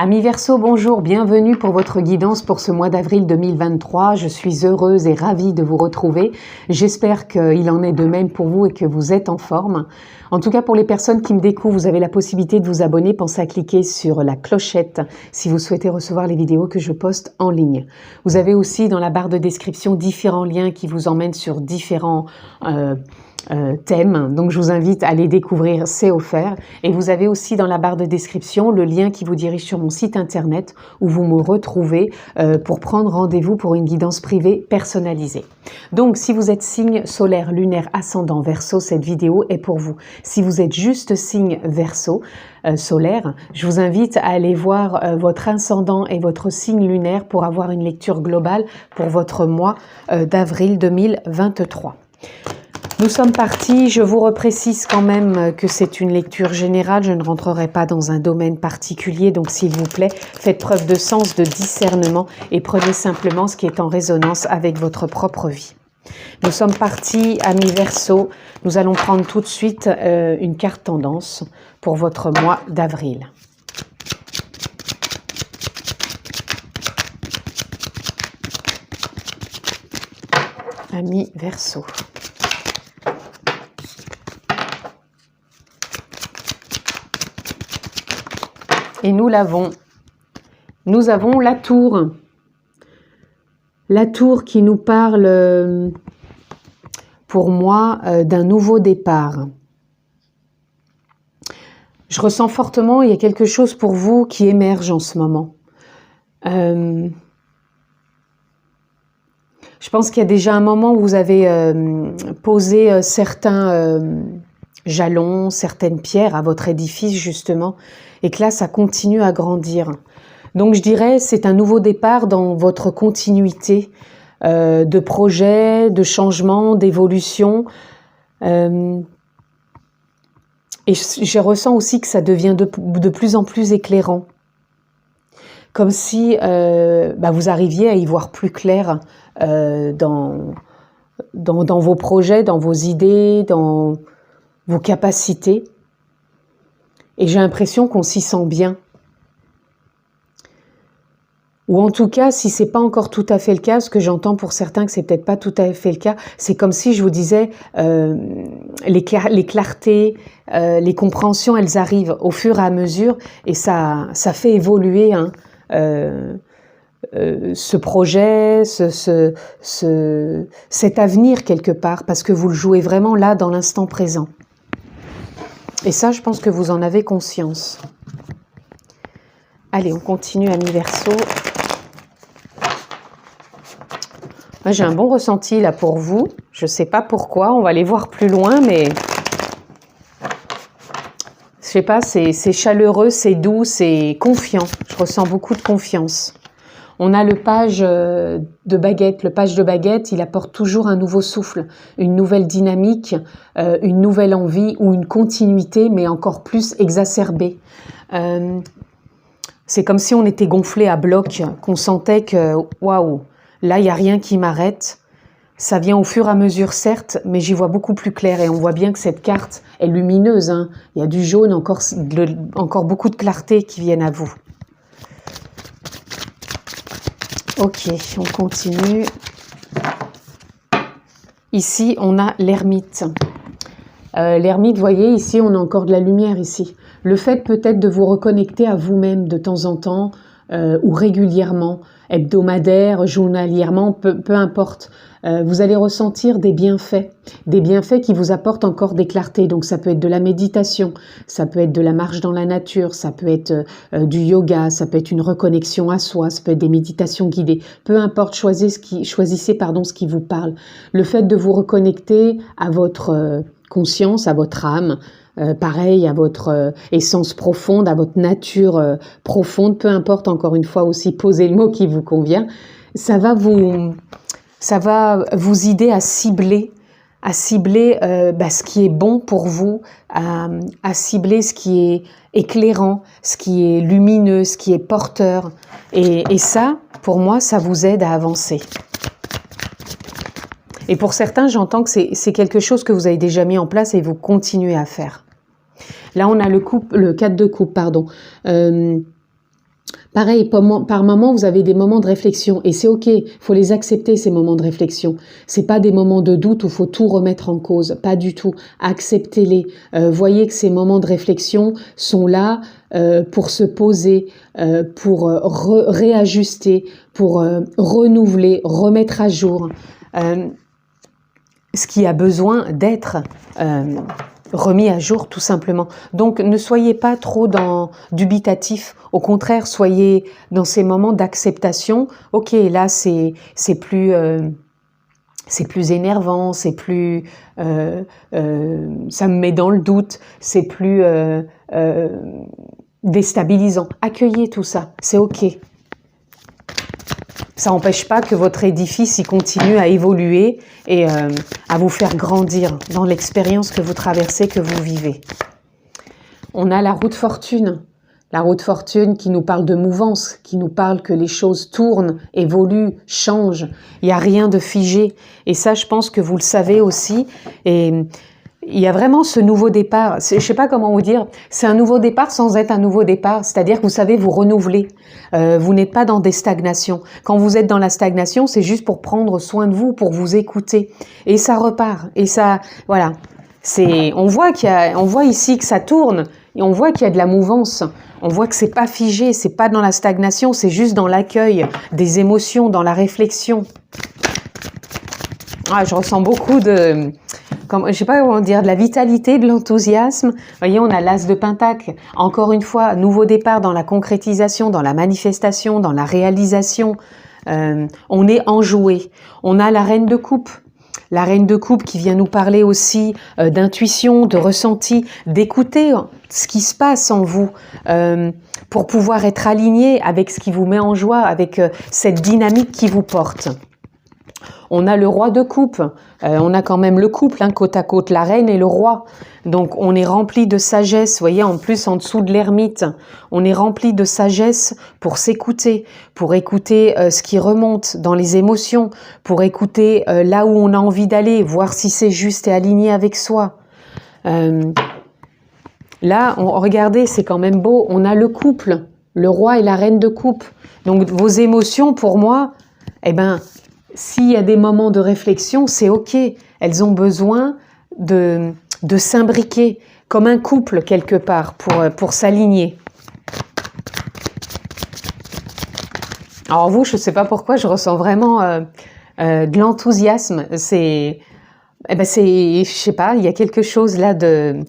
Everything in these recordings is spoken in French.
Amis Verseau, bonjour, bienvenue pour votre guidance pour ce mois d'avril 2023. Je suis heureuse et ravie de vous retrouver. J'espère qu'il en est de même pour vous et que vous êtes en forme. En tout cas, pour les personnes qui me découvrent, vous avez la possibilité de vous abonner. Pensez à cliquer sur la clochette si vous souhaitez recevoir les vidéos que je poste en ligne. Vous avez aussi dans la barre de description différents liens qui vous emmènent sur différents thèmes, donc je vous invite à les découvrir, c'est offert. Et vous avez aussi dans la barre de description le lien qui vous dirige sur mon site internet où vous me retrouvez pour prendre rendez-vous pour une guidance privée personnalisée. Donc si vous êtes signe solaire, lunaire, ascendant Verseau, cette vidéo est pour vous. Si vous êtes juste signe Verseau solaire, je vous invite à aller voir votre ascendant et votre signe lunaire pour avoir une lecture globale pour votre mois d'avril 2023. Nous sommes partis, je vous reprécise quand même que c'est une lecture générale, je ne rentrerai pas dans un domaine particulier, donc s'il vous plaît, faites preuve de sens, de discernement et prenez simplement ce qui est en résonance avec votre propre vie. Nous sommes partis, amis Verseau, nous allons prendre tout de suite une carte tendance pour votre mois d'avril. Amis Verseau. Et nous l'avons. Nous avons la tour. La tour qui nous parle, pour moi, d'un nouveau départ. Je ressens fortement, il y a quelque chose pour vous qui émerge en ce moment. Je pense qu'il y a déjà un moment où vous avez posé certains jalons, certaines pierres à votre édifice justement, et que là ça continue à grandir. Donc je dirais c'est un nouveau départ dans votre continuité de projet, de changement, d'évolution. Et je ressens aussi que ça devient de plus en plus éclairant. Comme si vous arriviez à y voir plus clair dans vos projets, dans vos idées, dans vos capacités. Et j'ai l'impression qu'on s'y sent bien. Ou en tout cas, si c'est pas encore tout à fait le cas, ce que j'entends pour certains que c'est peut-être pas tout à fait le cas, c'est comme si je vous disais, les clartés, les compréhensions, elles arrivent au fur et à mesure et ça fait évoluer ce projet, cet avenir quelque part, parce que vous le jouez vraiment là dans l'instant présent. Et ça, je pense que vous en avez conscience. Allez, on continue, amis Verseau. Moi, j'ai un bon ressenti là pour vous. Je ne sais pas pourquoi, on va aller voir plus loin, mais je sais pas, c'est chaleureux, c'est doux, c'est confiant. Je ressens beaucoup de confiance. On a le page de baguette. Le page de baguette, il apporte toujours un nouveau souffle, une nouvelle dynamique, une nouvelle envie ou une continuité, mais encore plus exacerbée. C'est comme si on était gonflé à bloc, qu'on sentait que, waouh, là, il n'y a rien qui m'arrête. Ça vient au fur et à mesure, certes, mais j'y vois beaucoup plus clair. Et on voit bien que cette carte est lumineuse. Hein. Il y a du jaune, encore beaucoup de clarté qui viennent à vous. Ok, on continue. Ici, on a l'ermite. L'ermite, vous voyez, ici, on a encore de la lumière ici. Le fait peut-être de vous reconnecter à vous-même de temps en temps ou régulièrement, hebdomadaire, journalièrement, peu importe. Vous allez ressentir des bienfaits qui vous apportent encore des clartés. Donc ça peut être de la méditation, ça peut être de la marche dans la nature, ça peut être du yoga, ça peut être une reconnexion à soi, ça peut être des méditations guidées. Peu importe, choisissez ce qui vous parle. Le fait de vous reconnecter à votre conscience, à votre âme, pareil, à votre essence profonde, à votre nature profonde, peu importe, encore une fois aussi, posez le mot qui vous convient, ça va vous aider à cibler ce qui est bon pour vous, à cibler ce qui est éclairant, ce qui est lumineux, ce qui est porteur. Et ça, pour moi, ça vous aide à avancer. Et pour certains, j'entends que c'est quelque chose que vous avez déjà mis en place et vous continuez à faire. Là, on a le 4 de coupe, pardon. Pareil, par moment, vous avez des moments de réflexion et c'est ok, il faut les accepter ces moments de réflexion. C'est pas des moments de doute où il faut tout remettre en cause, pas du tout. Acceptez-les. Voyez que ces moments de réflexion sont là pour se poser, pour réajuster, pour renouveler, remettre à jour ce qui a besoin d'être remis à jour tout simplement. Donc ne soyez pas trop dubitatif, au contraire soyez dans ces moments d'acceptation. Ok, là c'est plus énervant, c'est plus ça me met dans le doute, c'est plus déstabilisant. Accueillez tout ça, c'est ok. Ça n'empêche pas que votre édifice il continue à évoluer et à vous faire grandir dans l'expérience que vous traversez, que vous vivez. On a la roue de fortune. La roue de fortune qui nous parle de mouvance, qui nous parle que les choses tournent, évoluent, changent. Il n'y a rien de figé. Et ça, je pense que vous le savez aussi. Et il y a vraiment ce nouveau départ. Je ne sais pas comment vous dire. C'est un nouveau départ sans être un nouveau départ. C'est-à-dire que vous savez vous renouveler. Vous n'êtes pas dans des stagnations. Quand vous êtes dans la stagnation, c'est juste pour prendre soin de vous, pour vous écouter. Et ça repart. Et ça, voilà. On voit ici que ça tourne. Et on voit qu'il y a de la mouvance. On voit que c'est pas figé, c'est pas dans la stagnation, c'est juste dans l'accueil des émotions, dans la réflexion. Ah, je ressens beaucoup de, je sais pas comment dire, de la vitalité, de l'enthousiasme. Vous voyez, on a l'as de Pentacle. Encore une fois, nouveau départ dans la concrétisation, dans la manifestation, dans la réalisation. On est enjoué. On a la reine de coupe. La reine de coupe qui vient nous parler aussi d'intuition, de ressenti, d'écouter ce qui se passe en vous pour pouvoir être aligné avec ce qui vous met en joie, avec cette dynamique qui vous porte. On a le roi de coupe, on a quand même le couple, côte à côte, la reine et le roi. Donc on est rempli de sagesse, vous voyez, en plus en dessous de l'ermite, on est rempli de sagesse pour s'écouter, pour écouter ce qui remonte dans les émotions, pour écouter là où on a envie d'aller, voir si c'est juste et aligné avec soi. Là, regardez, c'est quand même beau, on a le couple, le roi et la reine de coupe. Donc vos émotions, pour moi, s'il y a des moments de réflexion, c'est ok. Elles ont besoin de s'imbriquer comme un couple quelque part pour s'aligner. Alors vous, je ne sais pas pourquoi, je ressens vraiment de l'enthousiasme. Je sais pas, il y a quelque chose là de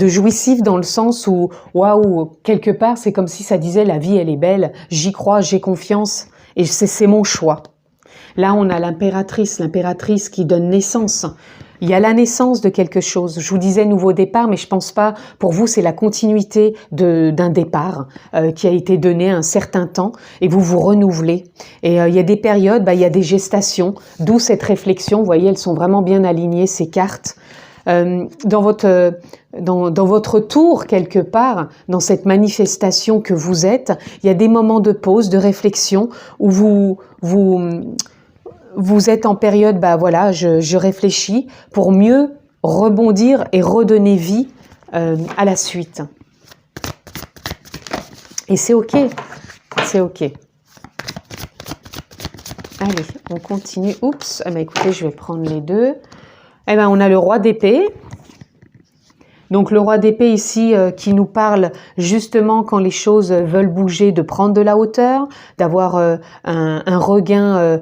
jouissif dans le sens où, waouh, quelque part, c'est comme si ça disait la vie, elle est belle, j'y crois, j'ai confiance. Et c'est mon choix. Là, on a l'impératrice qui donne naissance. Il y a la naissance de quelque chose. Je vous disais nouveau départ, mais je pense pas, pour vous, c'est la continuité d'un départ qui a été donné à un certain temps et vous vous renouvelez. Et il y a des périodes, il y a des gestations, d'où cette réflexion. Vous voyez, elles sont vraiment bien alignées, ces cartes. Dans votre tour quelque part, dans cette manifestation que vous êtes, il y a des moments de pause, de réflexion où vous êtes en période, je réfléchis pour mieux rebondir et redonner vie à la suite. Et c'est ok, c'est ok. Allez, on continue. Oups, écoutez, je vais prendre les deux. On a le roi d'épée. Donc le roi d'épée ici qui nous parle justement quand les choses veulent bouger, de prendre de la hauteur, d'avoir un regain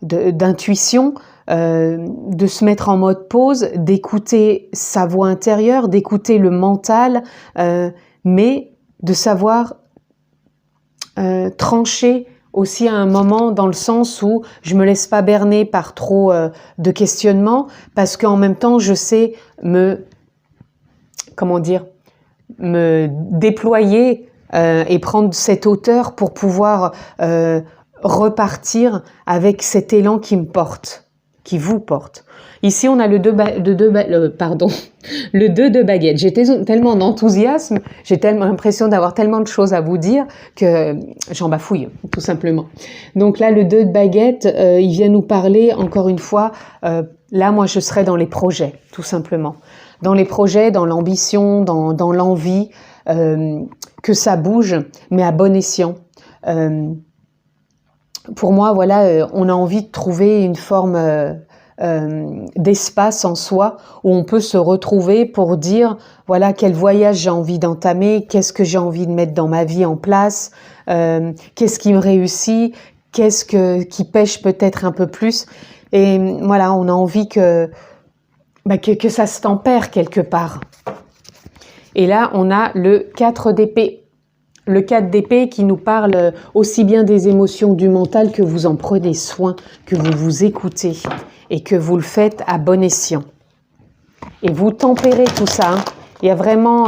d'intuition, de se mettre en mode pause, d'écouter sa voix intérieure, d'écouter le mental, mais de savoir trancher aussi à un moment dans le sens où je me laisse pas berner par trop de questionnements parce qu'en même temps je sais me déployer et prendre cette hauteur pour pouvoir repartir avec cet élan qui me porte, qui vous porte. Ici, on a le 2 de baguettes. J'ai tellement d'enthousiasme, j'ai tellement l'impression d'avoir tellement de choses à vous dire que j'en bafouille, tout simplement. Donc là, le 2 de baguettes, il vient nous parler, encore une fois, là, moi, je serais dans les projets, tout simplement. Dans les projets, dans l'ambition, dans l'envie. que ça bouge, mais à bon escient. Pour moi, voilà, on a envie de trouver une forme d'espace en soi où on peut se retrouver pour dire, voilà, quel voyage j'ai envie d'entamer, qu'est-ce que j'ai envie de mettre dans ma vie en place, qu'est-ce qui me réussit, qui pêche peut-être un peu plus. Et voilà, on a envie que ça se tempère quelque part. Et là, on a le 4 d'épée. Le 4 d'épée qui nous parle aussi bien des émotions, du mental, que vous en prenez soin, que vous vous écoutez et que vous le faites à bon escient. Et vous tempérez tout ça. Hein. Il y a vraiment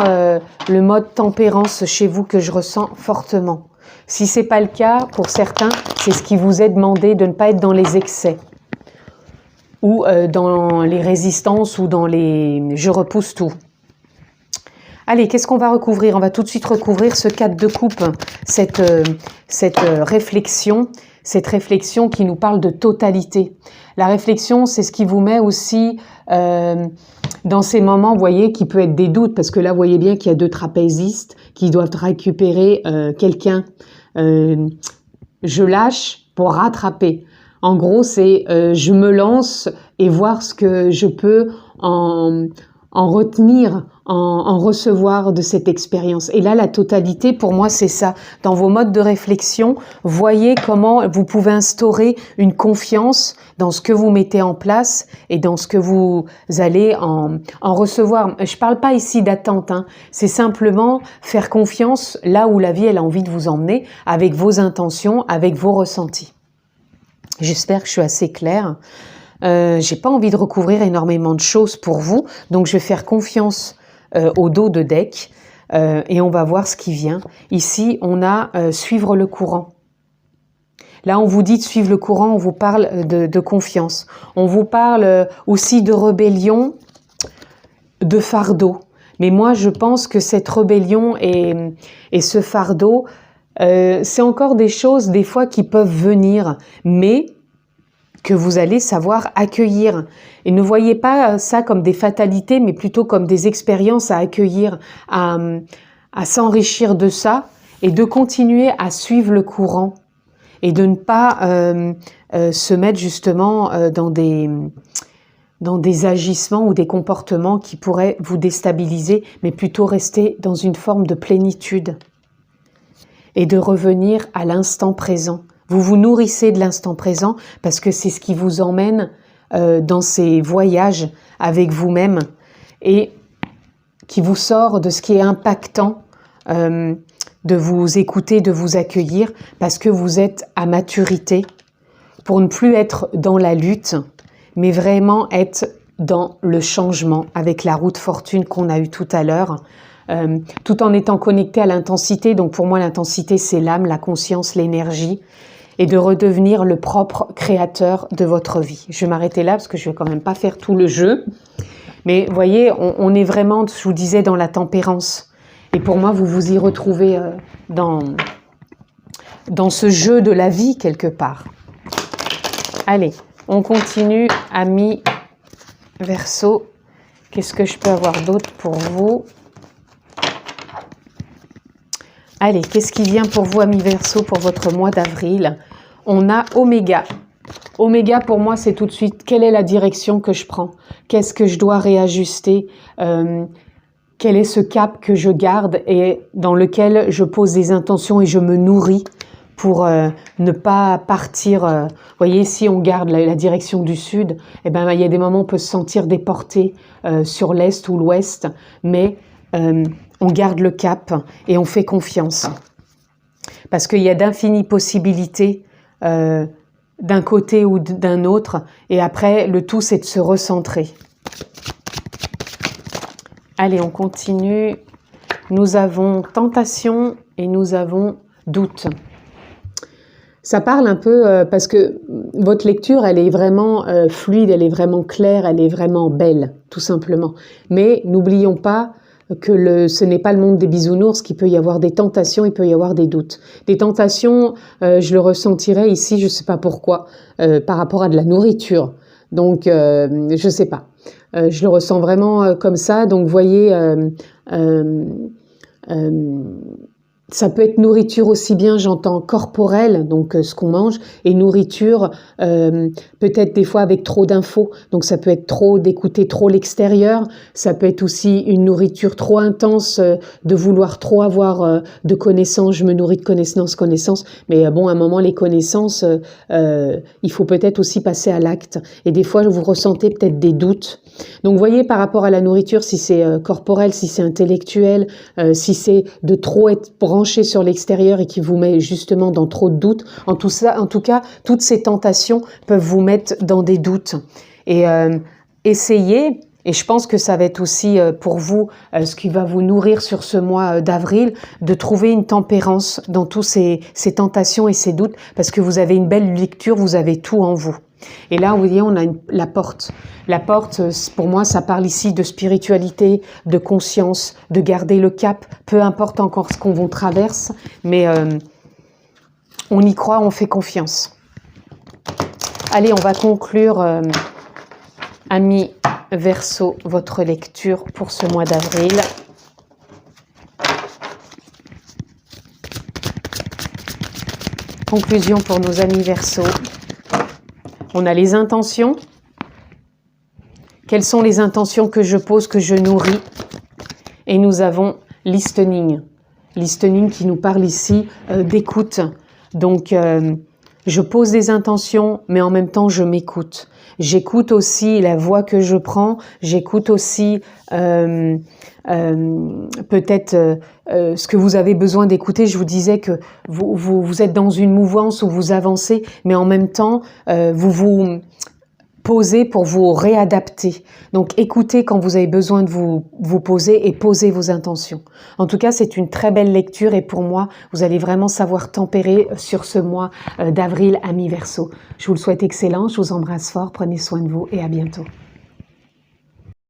le mode tempérance chez vous que je ressens fortement. Si ce n'est pas le cas, pour certains, c'est ce qui vous est demandé, de ne pas être dans les excès ou dans les résistances ou dans les « je repousse tout ». Allez, qu'est-ce qu'on va recouvrir? On va tout de suite recouvrir ce 4 de coupe, cette réflexion qui nous parle de totalité. La réflexion, c'est ce qui vous met aussi dans ces moments, vous voyez, qui peut être des doutes, parce que là, vous voyez bien qu'il y a 2 trapézistes qui doivent récupérer quelqu'un. Je lâche pour rattraper. En gros, c'est je me lance et voir ce que je peux en retenir, en recevoir de cette expérience. Et là, la totalité, pour moi, c'est ça. Dans vos modes de réflexion, voyez comment vous pouvez instaurer une confiance dans ce que vous mettez en place et dans ce que vous allez en recevoir. Je parle pas ici d'attente, hein. C'est simplement faire confiance là où la vie, elle a envie de vous emmener, avec vos intentions, avec vos ressentis. J'espère que je suis assez claire. J'ai pas envie de recouvrir énormément de choses pour vous, donc je vais faire confiance au dos de deck et on va voir ce qui vient. Ici, on a suivre le courant. Là, on vous dit de suivre le courant, on vous parle de confiance. On vous parle aussi de rébellion, de fardeau. Mais moi, je pense que cette rébellion et ce fardeau, c'est encore des choses, des fois, qui peuvent venir, mais que vous allez savoir accueillir. Et ne voyez pas ça comme des fatalités, mais plutôt comme des expériences à accueillir, à s'enrichir de ça et de continuer à suivre le courant et de ne pas se mettre justement dans des agissements ou des comportements qui pourraient vous déstabiliser, mais plutôt rester dans une forme de plénitude et de revenir à l'instant présent. Vous vous nourrissez de l'instant présent parce que c'est ce qui vous emmène dans ces voyages avec vous-même et qui vous sort de ce qui est impactant, de vous écouter, de vous accueillir parce que vous êtes à maturité pour ne plus être dans la lutte, mais vraiment être dans le changement avec la roue de fortune qu'on a eue tout à l'heure, tout en étant connecté à l'intensité. Donc pour moi, l'intensité, c'est l'âme, la conscience, l'énergie, et de redevenir le propre créateur de votre vie. Je vais m'arrêter là parce que je vais quand même pas faire tout le jeu. Mais vous voyez, on est vraiment, je vous disais, dans la tempérance. Et pour moi, vous vous y retrouvez dans ce jeu de la vie quelque part. Allez, on continue, amis Verseau. Qu'est-ce que je peux avoir d'autre pour vous? Allez, qu'est-ce qui vient pour vous, amis Verseau, pour votre mois d'avril? On a Oméga. Oméga, pour moi, c'est tout de suite, quelle est la direction que je prends? Qu'est-ce que je dois réajuster? Quel est ce cap que je garde et dans lequel je pose des intentions et je me nourris pour ne pas partir. Vous voyez, si on garde la direction du sud, eh ben, il y a des moments où on peut se sentir déporté sur l'est ou l'ouest, mais on garde le cap et on fait confiance. Parce qu'il y a d'infinies possibilités d'un côté ou d'un autre, et après, le tout, c'est de se recentrer. Allez, on continue. Nous avons tentation et nous avons doute. Ça parle un peu, parce que votre lecture, elle est vraiment fluide, elle est vraiment claire, elle est vraiment belle, tout simplement. Mais n'oublions pas que ce n'est pas le monde des bisounours, qu'il peut y avoir des tentations, il peut y avoir des doutes. Des tentations, je le ressentirais ici, je ne sais pas pourquoi, par rapport à de la nourriture. Donc, je ne sais pas. Je le ressens vraiment comme ça. Donc, vous voyez, Ça peut être nourriture aussi bien, j'entends corporelle, donc ce qu'on mange, et nourriture peut-être des fois avec trop d'infos. Donc ça peut être trop d'écouter trop l'extérieur. Ça peut être aussi une nourriture trop intense, de vouloir trop avoir de connaissances. Je me nourris de connaissances. Mais bon, à un moment, les connaissances, il faut peut-être aussi passer à l'acte. Et des fois, vous ressentez peut-être des doutes. Donc vous voyez, par rapport à la nourriture, si c'est corporel, si c'est intellectuel, si c'est de trop être branché sur l'extérieur et qui vous met justement dans trop de doutes, en tout cas, toutes ces tentations peuvent vous mettre dans des doutes. Et essayez, et je pense que ça va être aussi pour vous ce qui va vous nourrir sur ce mois d'avril, de trouver une tempérance dans tous ces tentations et ces doutes, parce que vous avez une belle lecture, vous avez tout en vous. Et là, vous voyez, on a la porte. La porte, pour moi, ça parle ici de spiritualité, de conscience, de garder le cap, peu importe encore ce qu'on traverse, mais on y croit, on fait confiance. Allez, on va conclure, amis Verseau, votre lecture pour ce mois d'avril. Conclusion pour nos amis Verseau. On a les intentions. Quelles sont les intentions que je pose, que je nourris? Et nous avons listening. Listening qui nous parle ici d'écoute. Donc, je pose des intentions, mais en même temps, je m'écoute. J'écoute aussi la voix que je prends. J'écoute aussi peut-être ce que vous avez besoin d'écouter. Je vous disais que vous êtes dans une mouvance où vous avancez, mais en même temps, vous vous posez pour vous réadapter. Donc écoutez quand vous avez besoin de vous poser et posez vos intentions. En tout cas, c'est une très belle lecture et pour moi, vous allez vraiment savoir tempérer sur ce mois d'avril, amis Verseau. Je vous le souhaite excellent, je vous embrasse fort, prenez soin de vous et à bientôt.